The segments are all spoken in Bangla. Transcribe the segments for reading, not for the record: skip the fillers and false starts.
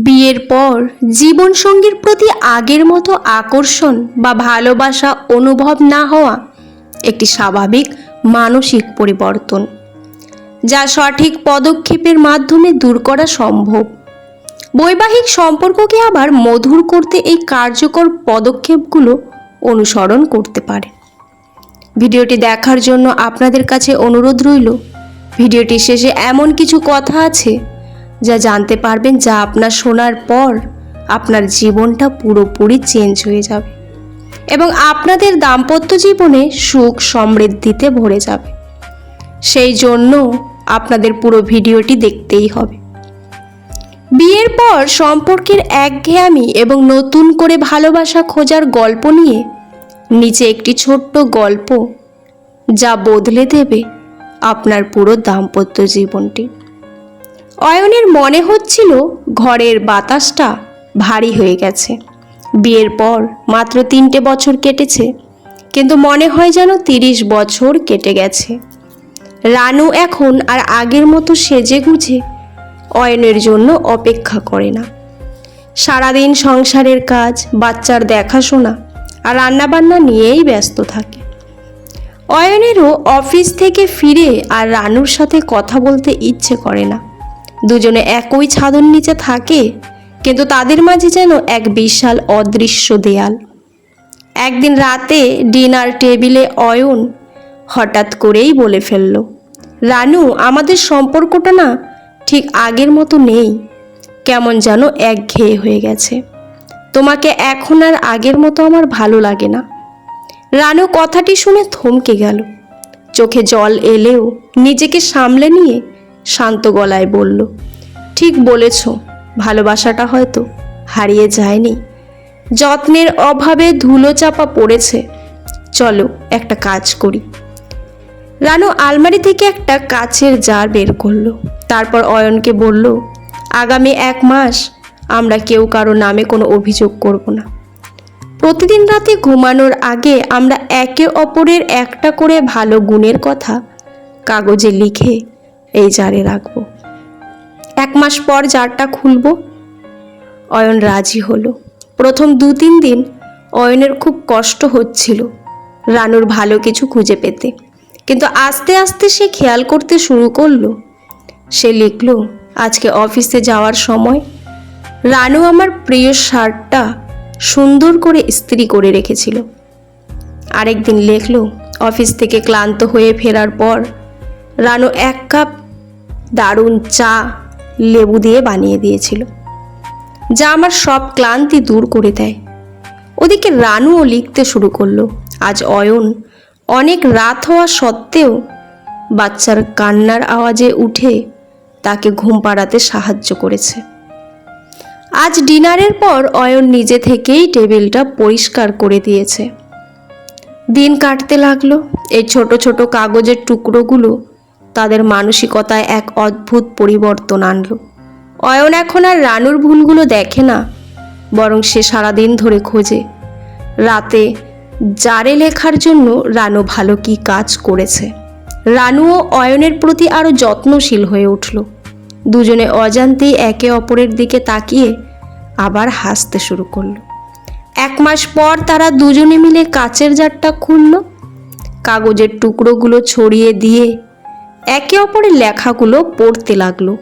বিয়ের পর জীবনসঙ্গীর প্রতি আগের মতো আকর্ষণ বা ভালোবাসা অনুভব না হওয়া একটি স্বাভাবিক মানসিক পরিবর্তন, যা সঠিক পদক্ষেপের মাধ্যমে দূর করা সম্ভব। বৈবাহিক সম্পর্ককে আবার মধুর করতে এই কার্যকর পদক্ষেপগুলো অনুসরণ করতে পারে। ভিডিওটি দেখার জন্য আপনাদের কাছে অনুরোধ রইল। ভিডিওটি শেষে এমন কিছু কথা আছে যা জানতে পারবেন, যা আপনার শোনার পর আপনার জীবনটা পুরোপুরি চেঞ্জ হয়ে যাবে এবং আপনাদের দাম্পত্য জীবনে সুখ সমৃদ্ধিতে ভরে যাবে। সেই জন্য আপনাদের পুরো ভিডিওটি দেখতেই হবে। বিয়ের পর সম্পর্কের একঘেয়েমি এবং নতুন করে ভালোবাসা খোঁজার গল্প নিয়ে নিচে একটি ছোট্ট গল্প, যা বদলে দেবে আপনার পুরো দাম্পত্য জীবনটি। অয়নের মনে হচ্ছিল ঘরের বাতাসটা ভারী হয়ে গেছে। বিয়ের পর মাত্র 3টে বছর কেটেছে, কিন্তু মনে হয় যেন 30 বছর কেটে গেছে। রানু এখন আর আগের মতো সেজে গুজে অয়নের জন্য অপেক্ষা করে না। সারাদিন সংসারের কাজ, বাচ্চার দেখাশোনা আর রান্নাবান্না নিয়েই ব্যস্ত থাকে। অয়নেরও অফিস থেকে ফিরে আর রানুর সাথে কথা বলতে ইচ্ছে করে না। দুজনে একই ছাদের নিচে থাকে, কিন্তু তাদের মাঝে যেন এক বিশাল অদৃশ্য দেয়াল। একদিন রাতে ডিনার টেবিলে অয়ন হঠাৎ করেই বলে ফেলল, রানু, আমাদের সম্পর্কটা না ঠিক আগের মতো নেই, কেমন যেন একঘেয়ে হয়ে গেছে। তোমাকে এখন আর আগের মতো আমার ভালো লাগে না। রানু কথাটি শুনে থমকে গেল। চোখে জল এলেও নিজেকে সামলে নিয়ে শান্ত গলায় বলল, ঠিক বলেছ, ভালোবাসাটা হয়তো হারিয়ে যায়নি, যত্নের অভাবে ধুলো চাপা পড়েছে। চলো একটা কাজ করি। রানু আলমারি থেকে একটা কাচের জার বের করলো। তারপর অয়নকে বলল, আগামী 1 মাস আমরা কেউ কারো নামে কোনো অভিযোগ করব না। প্রতিদিন রাতে ঘুমানোর আগে আমরা একে অপরের একটা করে ভালো গুণের কথা কাগজে লিখে এই জারে রাখবো। 1 মাস পর জারটা খুলব। অয়ন রাজি হলো। প্রথম 2-3 দিন অয়নের খুব কষ্ট হচ্ছিল রানুর ভালো কিছু খুঁজে পেতে, কিন্তু আস্তে আস্তে সে খেয়াল করতে শুরু করলো। সে লিখল, আজকে অফিসে যাওয়ার সময় রানু আমার প্রিয় শার্টটা সুন্দর করে ইস্ত্রি করে রেখেছিল। আরেকদিন লিখল, অফিস থেকে ক্লান্ত হয়ে ফেরার পর রানু 1 কাপ দারুণ চা লেবু দিয়ে বানিয়ে দিয়েছিল, যা আমার সব ক্লান্তি দূর করে দেয়। ওদিকে রানুও লিখতে শুরু করলো, আজ অয়ন অনেক রাত হওয়া সত্ত্বেও বাচ্চার কান্নার আওয়াজে উঠে তাকে ঘুম পাড়াতে সাহায্য করেছে। আজ ডিনারের পর অয়ন নিজে থেকেই টেবিলটা পরিষ্কার করে দিয়েছে। দিন কাটতে লাগলো। এই ছোট ছোট কাগজের টুকরোগুলো তাদের মানসিকতায় এক অদ্ভুত পরিবর্তন আনলো। অয়ন এখন আর রানুর ভুলগুলো দেখে না, বরং সে সারাদিন ধরে খোঁজে রাতে জারে লেখার জন্য রানু ভালো কি কাজ করেছে। রানুও অয়নের প্রতি আরও যত্নশীল হয়ে উঠল। দুজনে অজান্তেই একে অপরের দিকে তাকিয়ে আবার হাসতে শুরু করলো। 1 মাস পর তারা দুজনে মিলে কাচের জারটা খুলল। কাগজের টুকরোগুলো ছড়িয়ে দিয়ে একে অপরের লেখাগুলো পড়তে লাগলো।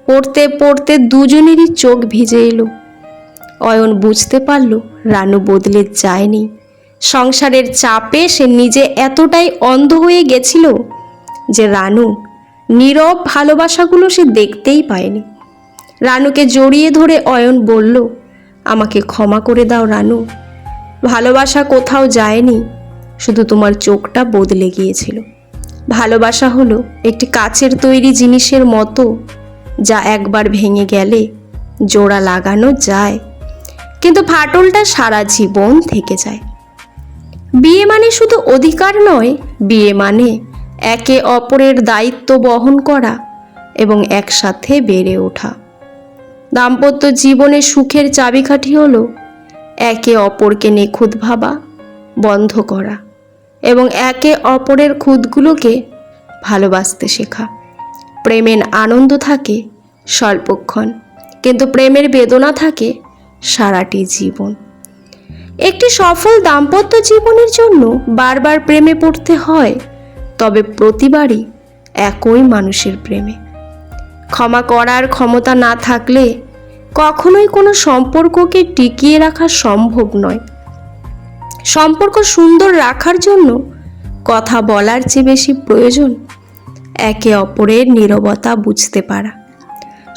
পড়তে পড়তে দুজনেরই চোখ ভিজে এলো। অয়ন বুঝতে পারল রানু বদলে যায়নি। সংসারের চাপে সে নিজে এতটাই অন্ধ হয়ে গেছিল যে রানু নীরব ভালোবাসাগুলো সে দেখতেই পায়নি। রানুকে জড়িয়ে ধরে অয়ন বলল, আমাকে ক্ষমা করে দাও রানু, ভালোবাসা কোথাও যায়নি, শুধু তোমার চোখটা বদলে গিয়েছিল। ভালোবাসা হলো একটি কাচের তৈরি জিনিসের মতো, যা একবার ভেঙে গেলে জোড়া লাগানো যায়, কিন্তু ফাটলটা সারা জীবন থেকে যায়। বিয়ে মানে শুধু অধিকার নয়, বিয়ে মানে একে অপরের দায়িত্ব বহন করা এবং একসাথে বেড়ে ওঠা। দাম্পত্য জীবনে সুখের চাবিকাঠি হলো একে অপরকে নিখুঁত ভাবা বন্ধ করা এবং একে অপরের খুঁতগুলোকে ভালোবাসতে শেখা। প্রেমের আনন্দ থাকে স্বল্পক্ষণ, কিন্তু প্রেমের বেদনা থাকে সারাটি জীবন। একটি সফল দাম্পত্য জীবনের জন্য বারবার প্রেমে পড়তে হয়, তবে প্রতিবারই একই মানুষের প্রেমে। ক্ষমা করার ক্ষমতা না থাকলে কখনোই কোনো সম্পর্ককে টিকিয়ে রাখা সম্ভব নয়। সম্পর্ক সুন্দর রাখার জন্য কথা বলার চেয়ে বেশি প্রয়োজন একে অপরের নীরবতা বুঝতে পারা।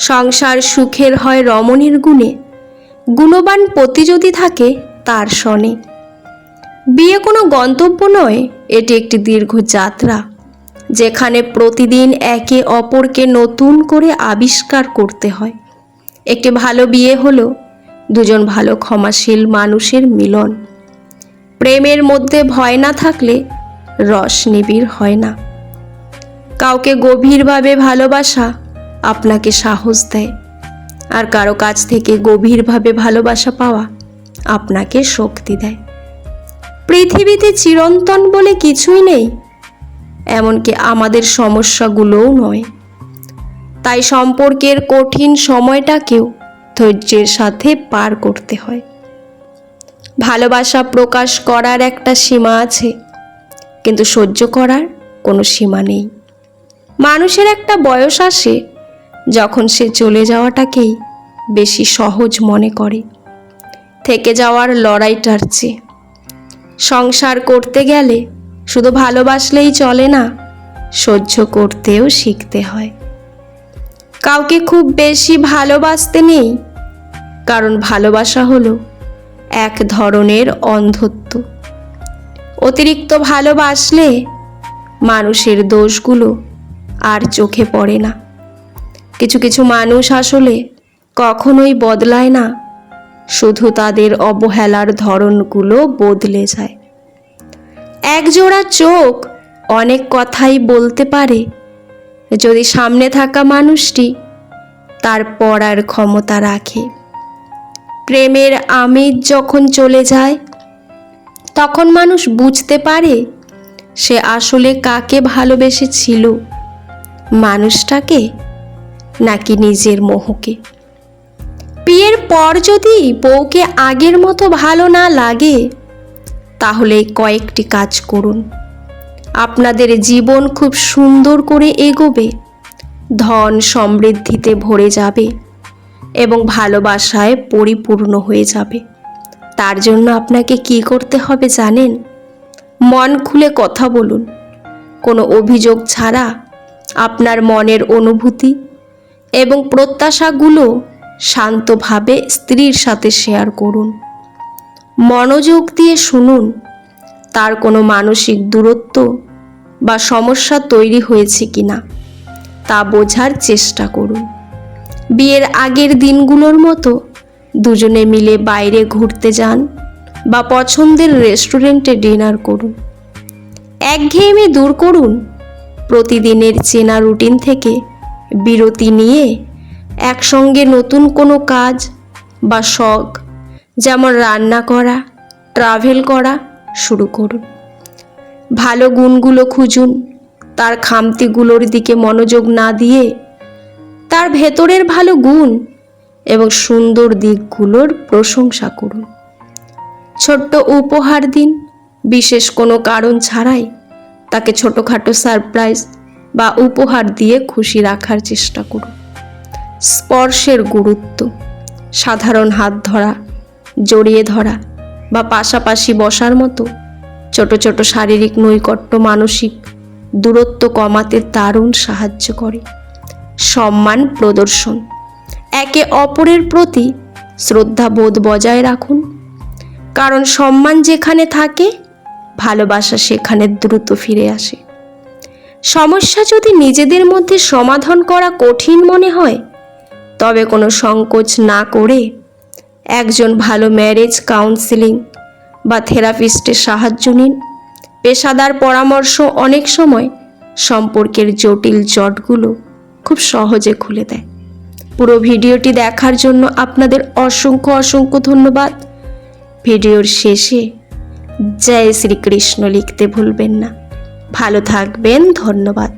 সংসার সুখের হয় রমণীর গুণে, গুণবান পতি যদি থাকে তার শনে। বিয়ে কোনো গন্তব্য নয়, এটি একটি দীর্ঘ যাত্রা, যেখানে প্রতিদিন একে অপরকে নতুন করে আবিষ্কার করতে হয়। একটি ভালো বিয়ে হলো দুজন ভালো ক্ষমাশীল মানুষের মিলন। প্রেমের মধ্যে ভয় না থাকলে রস নিবিড় হয় না। কাউকে গভীরভাবে ভালোবাসা আপনাকে সাহস দেয়, আর কারো কাছ থেকে গভীরভাবে ভালোবাসা পাওয়া আপনাকে শক্তি দেয়। পৃথিবীতে চিরন্তন বলে কিছুই নেই, এমনকি আমাদের সমস্যাগুলোও নয়। তাই সম্পর্কের কঠিন সময়টাকেও ধৈর্যের সাথে পার করতে হয়। ভালোবাসা প্রকাশ করার একটা সীমা আছে, কিন্তু সহ্য করার কোনো সীমা নেই। মানুষের একটা বয়স আসে যখন সে চলে যাওয়াটাকেই বেশি সহজ মনে করে থেকে যাওয়ার লড়াইটার চেয়ে। সংসার করতে গেলে শুধু ভালোবাসলেই চলে না, সহ্য করতেও শিখতে হয়। কাউকে খুব বেশি ভালোবাসতে নেই, কারণ ভালোবাসা হলো এক ধরনের অন্ধত্ব। অতিরিক্ত ভালোবাসলে মানুষের দোষগুলো আর চোখে পড়ে না। কিছু কিছু মানুষ আসলে কখনোই বদলায় না, শুধু তাদের অবহেলার ধরনগুলো বদলে যায়। একজোড়া চোখ অনেক কথাই বলতে পারে, যদি সামনে থাকা মানুষটি তার পড়ার ক্ষমতা রাখে। প্রেমের আমেজ যখন চলে যায়, তখন মানুষ বুঝতে পারে সে আসলে কাকে ভালোবেসেছিল, মানুষটাকে নাকি নিজের মোহকে। বিয়ের পর যদি বউকে আগের মতো ভালো না লাগে, তাহলে কয়েকটি কাজ করুন। আপনাদের জীবন খুব সুন্দর করে এগোবে, ধন সমৃদ্ধিতে ভরে যাবে এবং ভালোবাসায় পরিপূর্ণ হয়ে যাবে। তার জন্য আপনাকে কি করতে হবে জানেন? মন খুলে কথা বলুন, কোনো অভিযোগ ছাড়া আপনার মনের অনুভূতি এবং প্রত্যাশাগুলো শান্তভাবে স্ত্রীর সাথে শেয়ার করুন। মনোযোগ দিয়ে শুনুন, তার কোনো মানসিক দূরত্ব বা সমস্যা তৈরি হয়েছে কিনা তা বোঝার চেষ্টা করুন। বিয়ের আগের দিনগুলোর মতো দুজনে মিলে বাইরে ঘুরতে যান বা পছন্দের রেস্টুরেন্টে ডিনার করুন। একঘেয়েমি দূর করুন। প্রতিদিনের চেনা রুটিন থেকে বিরতি নিয়ে একসঙ্গে নতুন কোনো কাজ বা শখ, যেমন রান্না করা, ট্রাভেল করা শুরু করুন। ভালো গুণগুলো খুঁজুন, তার খামতিগুলোর দিকে মনোযোগ না দিয়ে তার ভেতরের ভালো গুণ এবং সুন্দর দিকগুলোর প্রশংসা করুন। ছোট্ট উপহার দিন, বিশেষ কোনো কারণ ছাড়াই তাকে ছোটোখাটো সারপ্রাইজ বা উপহার দিয়ে খুশি রাখার চেষ্টা করুন। স্পর্শের গুরুত্ব, সাধারণ হাত ধরা, জড়িয়ে ধরা বা পাশাপাশি বসার মতো ছোট ছোট শারীরিক নৈকট্য মানসিক দূরত্ব কমাতে দারুণ সাহায্য করে। সম্মান প্রদর্শন, একে অপরের প্রতি শ্রদ্ধাবোধ বজায় রাখুন, কারণ সম্মান যেখানে থাকে ভালোবাসা সেখানে দ্রুত ফিরে আসে। সমস্যা যদি নিজেদের মধ্যে সমাধান করা কঠিন মনে হয়, তবে কোনো সংকোচ না করে একজন ভালো ম্যারেজ কাউন্সেলিং বা থেরাপিস্টের সাহায্য নিন। পেশাদার পরামর্শ অনেক সময় সম্পর্কের জটিল জটগুলো খুব সহজে খুলে দেয়। পুরো ভিডিওটি দেখার জন্য আপনাদের অসংখ্য ধন্যবাদ। ভিডিওর শেষে জয় শ্রীকৃষ্ণ লিখতে ভুলবেন না। ভালো থাকবেন, ধন্যবাদ।